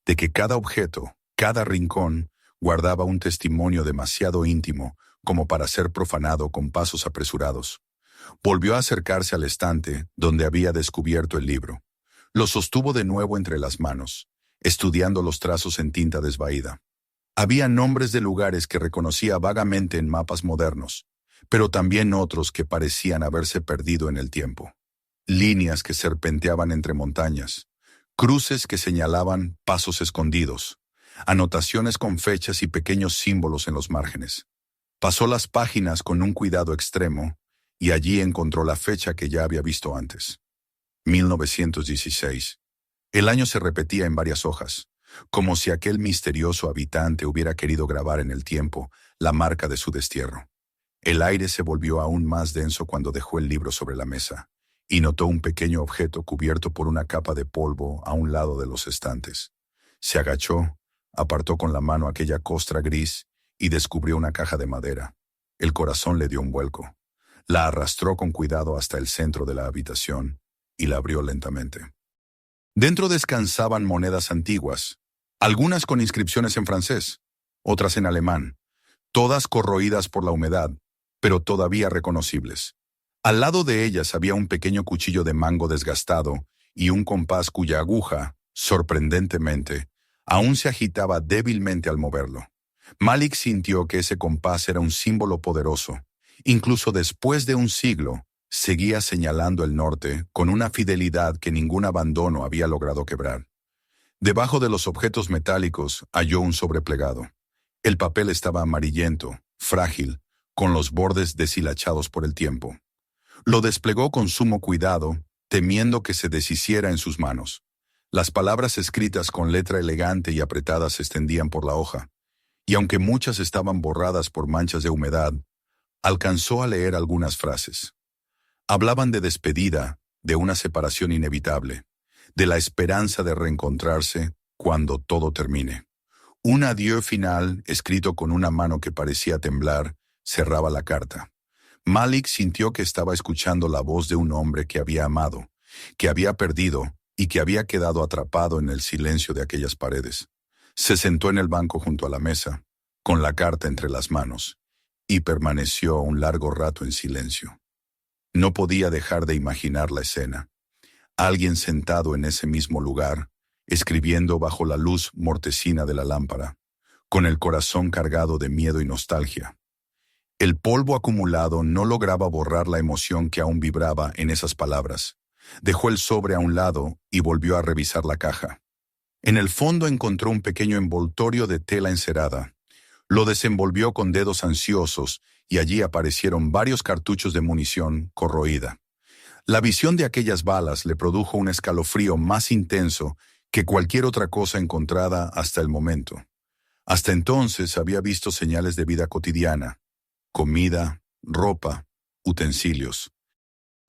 de que cada objeto, cada rincón, guardaba un testimonio demasiado íntimo como para ser profanado con pasos apresurados. Volvió a acercarse al estante donde había descubierto el libro. Lo sostuvo de nuevo entre las manos, estudiando los trazos en tinta desvaída. Había nombres de lugares que reconocía vagamente en mapas modernos, pero también otros que parecían haberse perdido en el tiempo. Líneas que serpenteaban entre montañas, cruces que señalaban pasos escondidos, anotaciones con fechas y pequeños símbolos en los márgenes. Pasó las páginas con un cuidado extremo y allí encontró la fecha que ya había visto antes. 1916. El año se repetía en varias hojas, como si aquel misterioso habitante hubiera querido grabar en el tiempo la marca de su destierro. El aire se volvió aún más denso cuando dejó el libro sobre la mesa, y notó un pequeño objeto cubierto por una capa de polvo a un lado de los estantes. Se agachó, apartó con la mano aquella costra gris y descubrió una caja de madera. El corazón le dio un vuelco. La arrastró con cuidado hasta el centro de la habitación y la abrió lentamente. Dentro descansaban monedas antiguas, algunas con inscripciones en francés, otras en alemán, todas corroídas por la humedad, pero todavía reconocibles. Al lado de ellas había un pequeño cuchillo de mango desgastado y un compás cuya aguja, sorprendentemente, aún se agitaba débilmente al moverlo. Malik sintió que ese compás era un símbolo poderoso. Incluso después de un siglo, seguía señalando el norte con una fidelidad que ningún abandono había logrado quebrar. Debajo de los objetos metálicos halló un sobreplegado. El papel estaba amarillento, frágil, con los bordes deshilachados por el tiempo. Lo desplegó con sumo cuidado, temiendo que se deshiciera en sus manos. Las palabras escritas con letra elegante y apretada se extendían por la hoja, y aunque muchas estaban borradas por manchas de humedad, alcanzó a leer algunas frases. Hablaban de despedida, de una separación inevitable, de la esperanza de reencontrarse cuando todo termine. Un adiós final, escrito con una mano que parecía temblar, cerraba la carta. Malik sintió que estaba escuchando la voz de un hombre que había amado, que había perdido y que había quedado atrapado en el silencio de aquellas paredes. Se sentó en el banco junto a la mesa, con la carta entre las manos, y permaneció un largo rato en silencio. No podía dejar de imaginar la escena. Alguien sentado en ese mismo lugar, escribiendo bajo la luz mortecina de la lámpara, con el corazón cargado de miedo y nostalgia. El polvo acumulado no lograba borrar la emoción que aún vibraba en esas palabras. Dejó el sobre a un lado y volvió a revisar la caja. En el fondo encontró un pequeño envoltorio de tela encerada. Lo desenvolvió con dedos ansiosos y allí aparecieron varios cartuchos de munición corroída. La visión de aquellas balas le produjo un escalofrío más intenso que cualquier otra cosa encontrada hasta el momento. Hasta entonces había visto señales de vida cotidiana, comida, ropa, utensilios.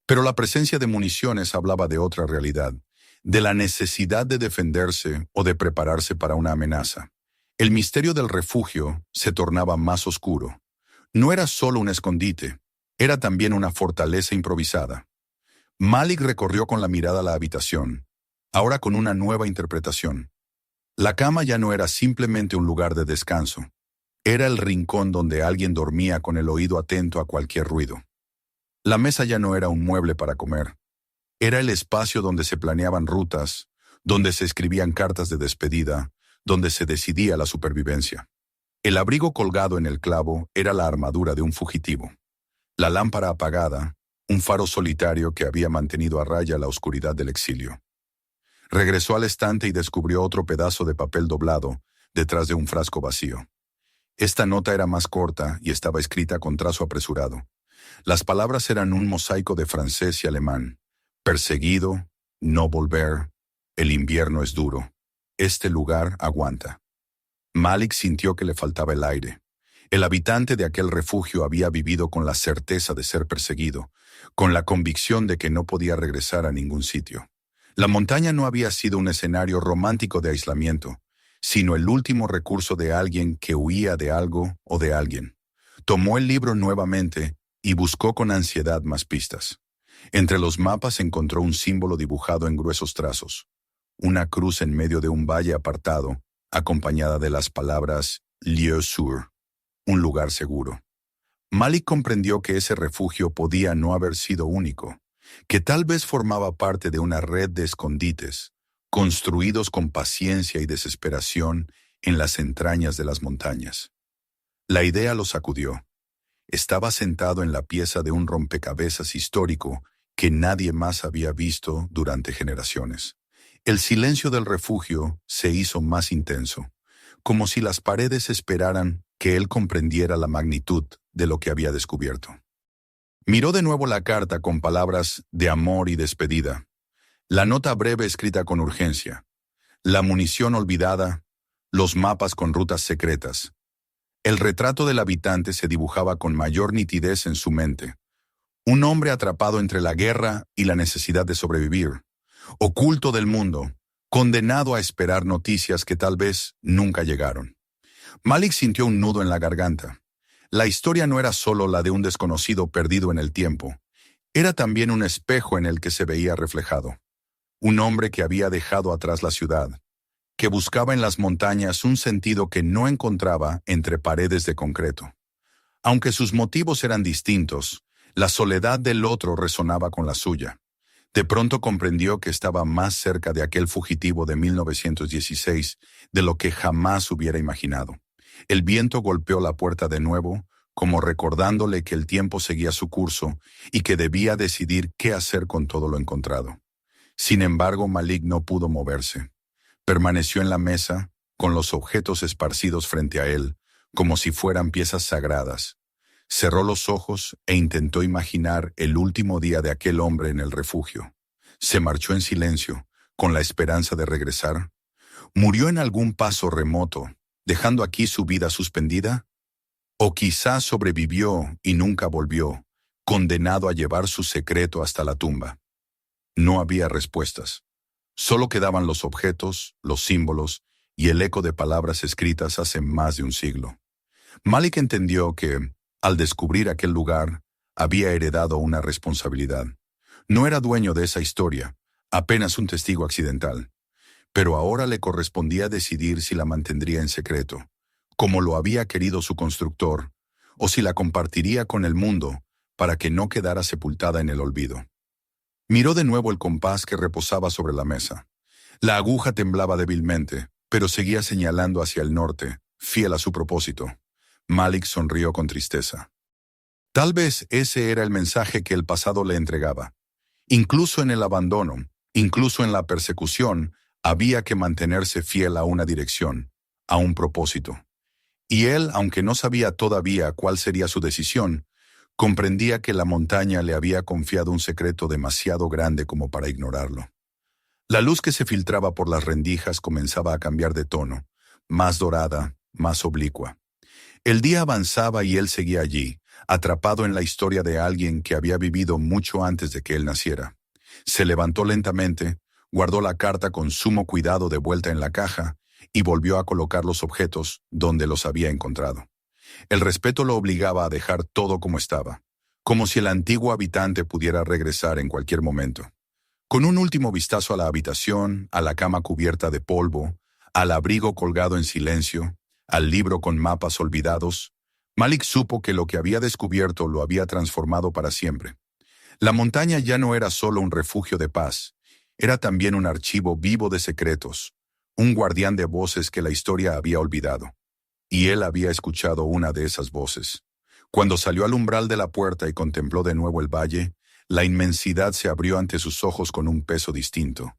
Pero la presencia de municiones hablaba de otra realidad, de la necesidad de defenderse o de prepararse para una amenaza. El misterio del refugio se tornaba más oscuro. No era solo un escondite, era también una fortaleza improvisada. Malik recorrió con la mirada la habitación, ahora con una nueva interpretación. La cama ya no era simplemente un lugar de descanso. Era el rincón donde alguien dormía con el oído atento a cualquier ruido. La mesa ya no era un mueble para comer. Era el espacio donde se planeaban rutas, donde se escribían cartas de despedida, donde se decidía la supervivencia. El abrigo colgado en el clavo era la armadura de un fugitivo. La lámpara apagada, un faro solitario que había mantenido a raya la oscuridad del exilio. Regresó al estante y descubrió otro pedazo de papel doblado detrás de un frasco vacío. Esta nota era más corta y estaba escrita con trazo apresurado. Las palabras eran un mosaico de francés y alemán. Perseguido, no volver, el invierno es duro. Este lugar aguanta. Malik sintió que le faltaba el aire. El habitante de aquel refugio había vivido con la certeza de ser perseguido, con la convicción de que no podía regresar a ningún sitio. La montaña no había sido un escenario romántico de aislamiento, sino el último recurso de alguien que huía de algo o de alguien. Tomó el libro nuevamente y buscó con ansiedad más pistas. Entre los mapas encontró un símbolo dibujado en gruesos trazos, una cruz en medio de un valle apartado, acompañada de las palabras «Lieu sûr», un lugar seguro. Malik comprendió que ese refugio podía no haber sido único, que tal vez formaba parte de una red de escondites, construidos con paciencia y desesperación en las entrañas de las montañas. La idea lo sacudió. Estaba sentado en la pieza de un rompecabezas histórico que nadie más había visto durante generaciones. El silencio del refugio se hizo más intenso, como si las paredes esperaran que él comprendiera la magnitud de lo que había descubierto. Miró de nuevo la carta con palabras de amor y despedida, la nota breve escrita con urgencia, la munición olvidada, los mapas con rutas secretas. El retrato del habitante se dibujaba con mayor nitidez en su mente. Un hombre atrapado entre la guerra y la necesidad de sobrevivir, oculto del mundo, condenado a esperar noticias que tal vez nunca llegaron. Malik sintió un nudo en la garganta. La historia no era solo la de un desconocido perdido en el tiempo, era también un espejo en el que se veía reflejado. Un hombre que había dejado atrás la ciudad, que buscaba en las montañas un sentido que no encontraba entre paredes de concreto. Aunque sus motivos eran distintos, la soledad del otro resonaba con la suya. De pronto comprendió que estaba más cerca de aquel fugitivo de 1916 de lo que jamás hubiera imaginado. El viento golpeó la puerta de nuevo, como recordándole que el tiempo seguía su curso y que debía decidir qué hacer con todo lo encontrado. Sin embargo, Malik no pudo moverse. Permaneció en la mesa, con los objetos esparcidos frente a él, como si fueran piezas sagradas. Cerró los ojos e intentó imaginar el último día de aquel hombre en el refugio. Se marchó en silencio, con la esperanza de regresar. ¿Murió en algún paso remoto, dejando aquí su vida suspendida? ¿O quizás sobrevivió y nunca volvió, condenado a llevar su secreto hasta la tumba? No había respuestas. Solo quedaban los objetos, los símbolos y el eco de palabras escritas hace más de un siglo. Malik entendió que, al descubrir aquel lugar, había heredado una responsabilidad. No era dueño de esa historia, apenas un testigo accidental. Pero ahora le correspondía decidir si la mantendría en secreto, como lo había querido su constructor, o si la compartiría con el mundo para que no quedara sepultada en el olvido. Miró de nuevo el compás que reposaba sobre la mesa. La aguja temblaba débilmente, pero seguía señalando hacia el norte, fiel a su propósito. Malik sonrió con tristeza. Tal vez ese era el mensaje que el pasado le entregaba. Incluso en el abandono, incluso en la persecución, había que mantenerse fiel a una dirección, a un propósito. Y él, aunque no sabía todavía cuál sería su decisión, comprendía que la montaña le había confiado un secreto demasiado grande como para ignorarlo. La luz que se filtraba por las rendijas comenzaba a cambiar de tono, más dorada, más oblicua. El día avanzaba y él seguía allí, atrapado en la historia de alguien que había vivido mucho antes de que él naciera. Se levantó lentamente, guardó la carta con sumo cuidado de vuelta en la caja y volvió a colocar los objetos donde los había encontrado. El respeto lo obligaba a dejar todo como estaba, como si el antiguo habitante pudiera regresar en cualquier momento. Con un último vistazo a la habitación, a la cama cubierta de polvo, al abrigo colgado en silencio, al libro con mapas olvidados, Malik supo que lo que había descubierto lo había transformado para siempre. La montaña ya no era solo un refugio de paz, era también un archivo vivo de secretos, un guardián de voces que la historia había olvidado. Y él había escuchado una de esas voces. Cuando salió al umbral de la puerta y contempló de nuevo el valle, la inmensidad se abrió ante sus ojos con un peso distinto.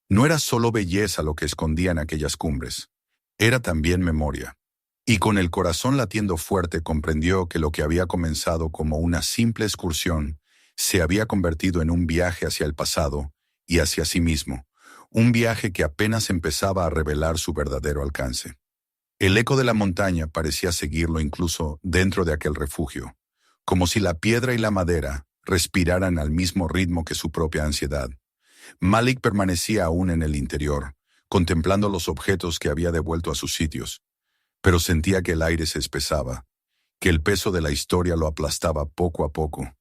No era solo belleza lo que escondían aquellas cumbres, era también memoria. Y con el corazón latiendo fuerte comprendió que lo que había comenzado como una simple excursión se había convertido en un viaje hacia el pasado y hacia sí mismo, un viaje que apenas empezaba a revelar su verdadero alcance. El eco de la montaña parecía seguirlo incluso dentro de aquel refugio, como si la piedra y la madera respiraran al mismo ritmo que su propia ansiedad. Malik permanecía aún en el interior, contemplando los objetos que había devuelto a sus sitios, pero sentía que el aire se espesaba, que el peso de la historia lo aplastaba poco a poco.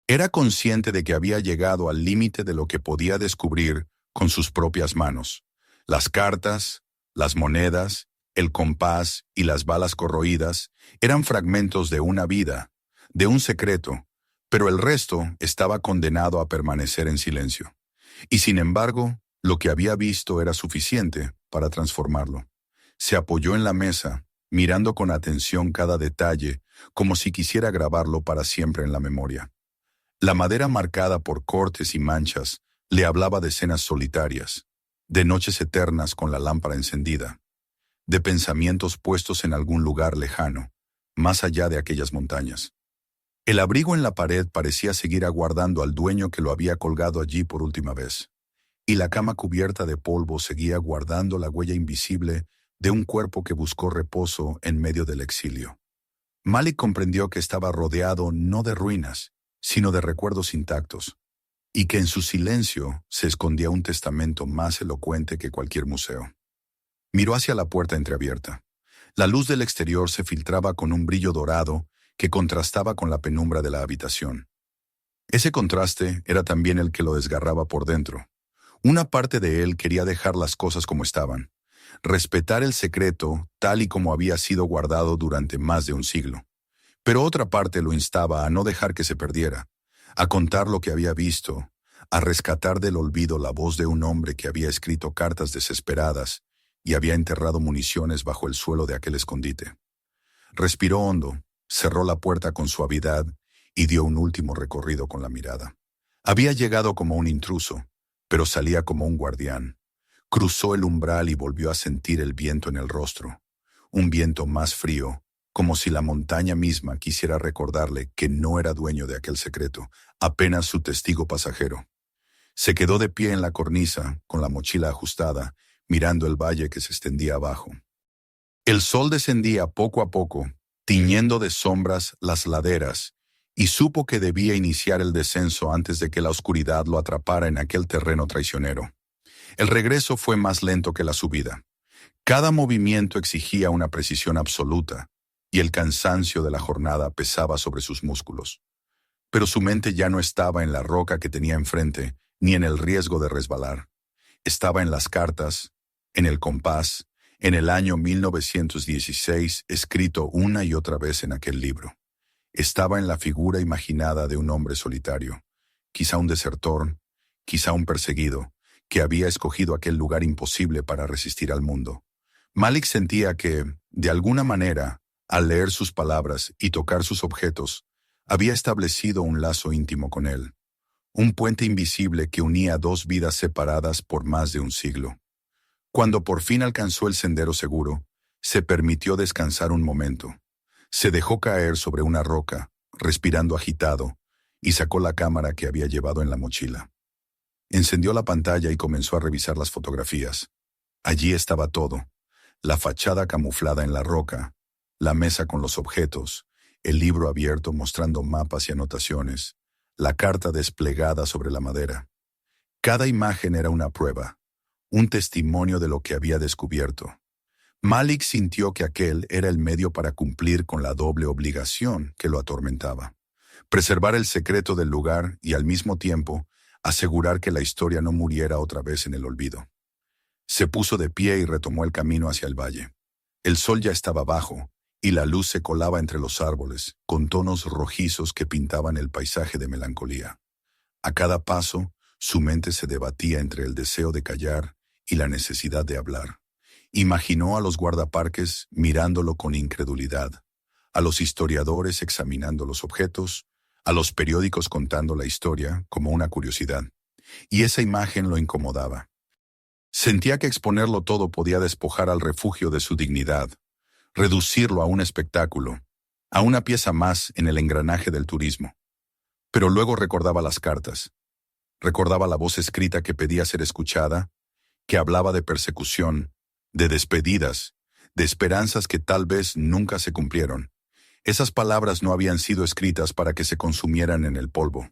Era consciente de que había llegado al límite de lo que podía descubrir con sus propias manos. Las cartas, las monedas, el compás y las balas corroídas eran fragmentos de una vida, de un secreto, pero el resto estaba condenado a permanecer en silencio. Y sin embargo, lo que había visto era suficiente para transformarlo. Se apoyó en la mesa, mirando con atención cada detalle, como si quisiera grabarlo para siempre en la memoria. La madera marcada por cortes y manchas le hablaba de escenas solitarias, de noches eternas con la lámpara encendida, de pensamientos puestos en algún lugar lejano, más allá de aquellas montañas. El abrigo en la pared parecía seguir aguardando al dueño que lo había colgado allí por última vez, y la cama cubierta de polvo seguía guardando la huella invisible de un cuerpo que buscó reposo en medio del exilio. Malik comprendió que estaba rodeado no de ruinas, sino de recuerdos intactos, y que en su silencio se escondía un testamento más elocuente que cualquier museo. Miró hacia la puerta entreabierta. La luz del exterior se filtraba con un brillo dorado que contrastaba con la penumbra de la habitación. Ese contraste era también el que lo desgarraba por dentro. Una parte de él quería dejar las cosas como estaban, respetar el secreto tal y como había sido guardado durante más de un siglo. Pero otra parte lo instaba a no dejar que se perdiera, a contar lo que había visto, a rescatar del olvido la voz de un hombre que había escrito cartas desesperadas y había enterrado municiones bajo el suelo de aquel escondite. Respiró hondo, cerró la puerta con suavidad y dio un último recorrido con la mirada. Había llegado como un intruso, pero salía como un guardián. Cruzó el umbral y volvió a sentir el viento en el rostro, un viento más frío, como si la montaña misma quisiera recordarle que no era dueño de aquel secreto, apenas su testigo pasajero. Se quedó de pie en la cornisa, con la mochila ajustada, mirando el valle que se extendía abajo. El sol descendía poco a poco, tiñendo de sombras las laderas, y supo que debía iniciar el descenso antes de que la oscuridad lo atrapara en aquel terreno traicionero. El regreso fue más lento que la subida. Cada movimiento exigía una precisión absoluta, y el cansancio de la jornada pesaba sobre sus músculos. Pero su mente ya no estaba en la roca que tenía enfrente, ni en el riesgo de resbalar. Estaba en las cartas, en el compás, en el año 1916, escrito una y otra vez en aquel libro. Estaba en la figura imaginada de un hombre solitario, quizá un desertor, quizá un perseguido, que había escogido aquel lugar imposible para resistir al mundo. Malik sentía que, de alguna manera, al leer sus palabras y tocar sus objetos, había establecido un lazo íntimo con él, un puente invisible que unía dos vidas separadas por más de un siglo. Cuando por fin alcanzó el sendero seguro, se permitió descansar un momento. Se dejó caer sobre una roca, respirando agitado, y sacó la cámara que había llevado en la mochila. Encendió la pantalla y comenzó a revisar las fotografías. Allí estaba todo: la fachada camuflada en la roca, la mesa con los objetos, el libro abierto mostrando mapas y anotaciones, la carta desplegada sobre la madera. Cada imagen era una prueba, un testimonio de lo que había descubierto. Malik sintió que aquel era el medio para cumplir con la doble obligación que lo atormentaba: preservar el secreto del lugar y al mismo tiempo asegurar que la historia no muriera otra vez en el olvido. Se puso de pie y retomó el camino hacia el valle. El sol ya estaba bajo, y la luz se colaba entre los árboles, con tonos rojizos que pintaban el paisaje de melancolía. A cada paso, su mente se debatía entre el deseo de callar y la necesidad de hablar. Imaginó a los guardaparques mirándolo con incredulidad, a los historiadores examinando los objetos, a los periódicos contando la historia como una curiosidad. Y esa imagen lo incomodaba. Sentía que exponerlo todo podía despojar al refugio de su dignidad, reducirlo a un espectáculo, a una pieza más en el engranaje del turismo. Pero luego recordaba las cartas. Recordaba la voz escrita que pedía ser escuchada, que hablaba de persecución, de despedidas, de esperanzas que tal vez nunca se cumplieron. Esas palabras no habían sido escritas para que se consumieran en el polvo.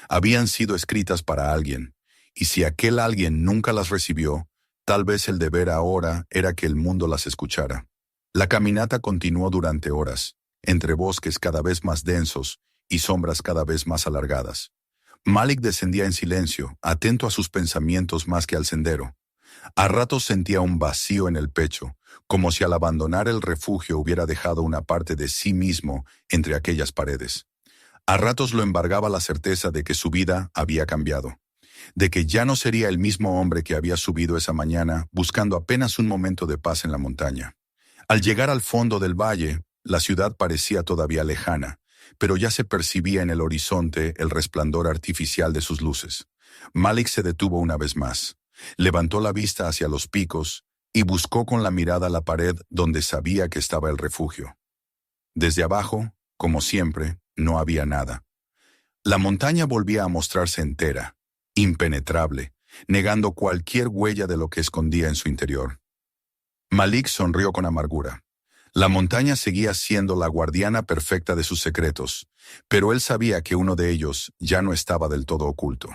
Habían sido escritas para alguien, y si aquel alguien nunca las recibió, tal vez el deber ahora era que el mundo las escuchara. La caminata continuó durante horas, entre bosques cada vez más densos y sombras cada vez más alargadas. Malik descendía en silencio, atento a sus pensamientos más que al sendero. A ratos sentía un vacío en el pecho, como si al abandonar el refugio hubiera dejado una parte de sí mismo entre aquellas paredes. A ratos lo embargaba la certeza de que su vida había cambiado, de que ya no sería el mismo hombre que había subido esa mañana buscando apenas un momento de paz en la montaña. Al llegar al fondo del valle, la ciudad parecía todavía lejana, pero ya se percibía en el horizonte el resplandor artificial de sus luces. Malik se detuvo una vez más. Levantó la vista hacia los picos y buscó con la mirada la pared donde sabía que estaba el refugio. Desde abajo, como siempre, no había nada. La montaña volvía a mostrarse entera, impenetrable, negando cualquier huella de lo que escondía en su interior. Malik sonrió con amargura. La montaña seguía siendo la guardiana perfecta de sus secretos, pero él sabía que uno de ellos ya no estaba del todo oculto.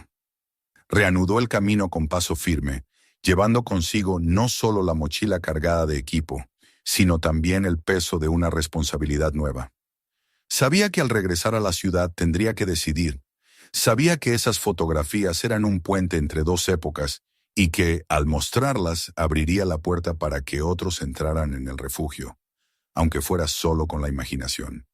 Reanudó el camino con paso firme, llevando consigo no solo la mochila cargada de equipo, sino también el peso de una responsabilidad nueva. Sabía que al regresar a la ciudad tendría que decidir. Sabía que esas fotografías eran un puente entre dos épocas y que, al mostrarlas, abriría la puerta para que otros entraran en el refugio, aunque fuera solo con la imaginación.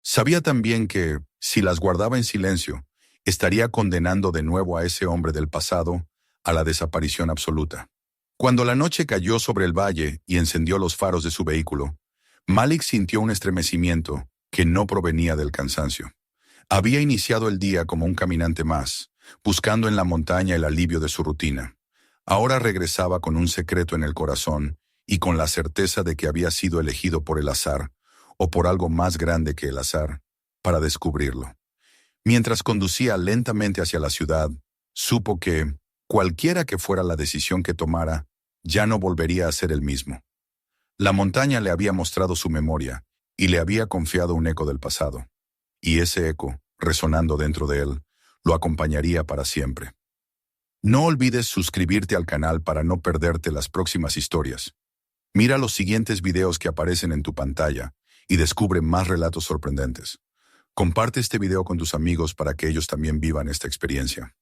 Sabía también que, si las guardaba en silencio, estaría condenando de nuevo a ese hombre del pasado a la desaparición absoluta. Cuando la noche cayó sobre el valle y encendió los faros de su vehículo, Malik sintió un estremecimiento que no provenía del cansancio. Había iniciado el día como un caminante más, buscando en la montaña el alivio de su rutina. Ahora regresaba con un secreto en el corazón y con la certeza de que había sido elegido por el azar, o por algo más grande que el azar, para descubrirlo. Mientras conducía lentamente hacia la ciudad, supo que, cualquiera que fuera la decisión que tomara, ya no volvería a ser el mismo. La montaña le había mostrado su memoria y le había confiado un eco del pasado. Y ese eco, resonando dentro de él, lo acompañaría para siempre. No olvides suscribirte al canal para no perderte las próximas historias. Mira los siguientes videos que aparecen en tu pantalla y descubre más relatos sorprendentes. Comparte este video con tus amigos para que ellos también vivan esta experiencia.